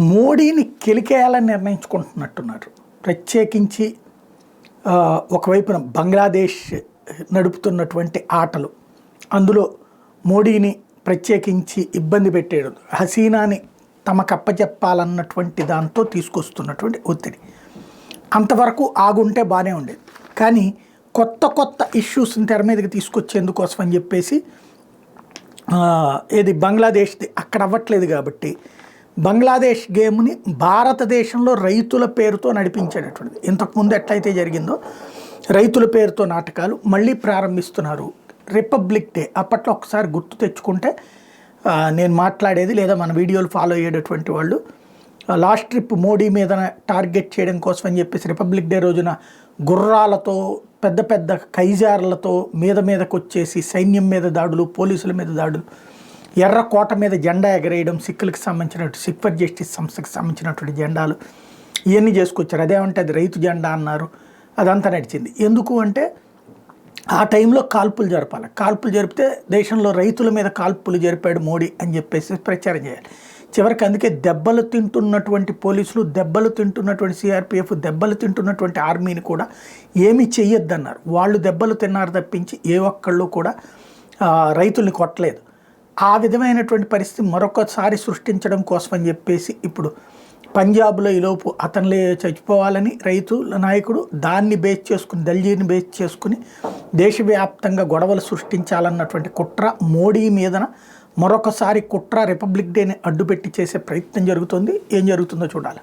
మోడీని కెలికేయాలని నిర్ణయించుకుంటున్నట్టున్నారు. ప్రత్యేకించి ఒకవైపున బంగ్లాదేశ్ నడుపుతున్నటువంటి ఆటలు, అందులో మోడీని ప్రత్యేకించి ఇబ్బంది పెట్టేయడం, హసీనాని తమకప్పచెప్పాలన్నటువంటి దాంతో తీసుకొస్తున్నటువంటి ఒత్తిడి. అంతవరకు ఆగుంటే బాగానే ఉండేది, కానీ కొత్త కొత్త ఇష్యూస్ని తెర మీదకి తీసుకొచ్చేందుకోసం అని చెప్పేసి ఏది బంగ్లాదేశ్ది అక్కడ అవ్వట్లేదు కాబట్టి బంగ్లాదేశ్ గేమ్ని భారతదేశంలో రైతుల పేరుతో నడిపించేటటువంటిది. ఇంతకుముందు ఎట్లయితే జరిగిందో రైతుల పేరుతో నాటకాలు మళ్ళీ ప్రారంభిస్తున్నారు. రిపబ్లిక్ డే అప్పట్లో ఒకసారి గుర్తు తెచ్చుకుంటే నేను మాట్లాడేది లేదా మన వీడియోలు ఫాలో అయ్యేటటువంటి వాళ్ళు లాస్ట్ ట్రిప్ మోడీ మీద టార్గెట్ చేయడం కోసం అని చెప్పేసి రిపబ్లిక్ డే రోజున గుర్రాలతో పెద్ద పెద్ద కైజార్లతో మీదకు వచ్చేసి సైన్యం మీద దాడులు, పోలీసుల మీద దాడులు, ఎర్రకోట మీద జెండా ఎగరేయడం, సిక్కులకు సంబంధించినటువంటి సిక్ ఫర్ జస్టిస్ సంస్థకి సంబంధించినటువంటి జెండాలు ఇవన్నీ చేసుకొచ్చారు. అదేమంటే అది రైతు జెండా అన్నారు. అదంతా నడిచింది. ఎందుకు అంటే ఆ టైంలో కాల్పులు జరపాలి. కాల్పులు జరిపితే దేశంలో రైతుల మీద కాల్పులు జరిపాడు మోడీ అని చెప్పేసి ప్రచారం చేయాలి. చివరికి అందుకే దెబ్బలు తింటున్నటువంటి పోలీసులు, దెబ్బలు తింటున్నటువంటి సిఆర్పిఎఫ్, దెబ్బలు తింటున్నటువంటి ఆర్మీని కూడా ఏమీ చెయ్యొద్దన్నారు. వాళ్ళు దెబ్బలు తిన్నారు తప్పించి ఏ ఒక్కళ్ళు కూడా రైతుల్ని కొట్టలేదు. ఆ విధమైనటువంటి పరిస్థితి మరొకసారి సృష్టించడం కోసం అని చెప్పేసి ఇప్పుడు పంజాబ్లో ఈలోపు అతనులే చచ్చిపోవాలని రైతుల నాయకుడు దాన్ని బేస్ చేసుకుని, దల్జీని బేస్ చేసుకుని దేశవ్యాప్తంగా గొడవలు సృష్టించాలన్నటువంటి కుట్ర మోడీ మీదన మరొకసారి కుట్ర రిపబ్లిక్ డేని అడ్డుపెట్టి చేసే ప్రయత్నం జరుగుతుంది. ఏం జరుగుతుందో చూడాలి.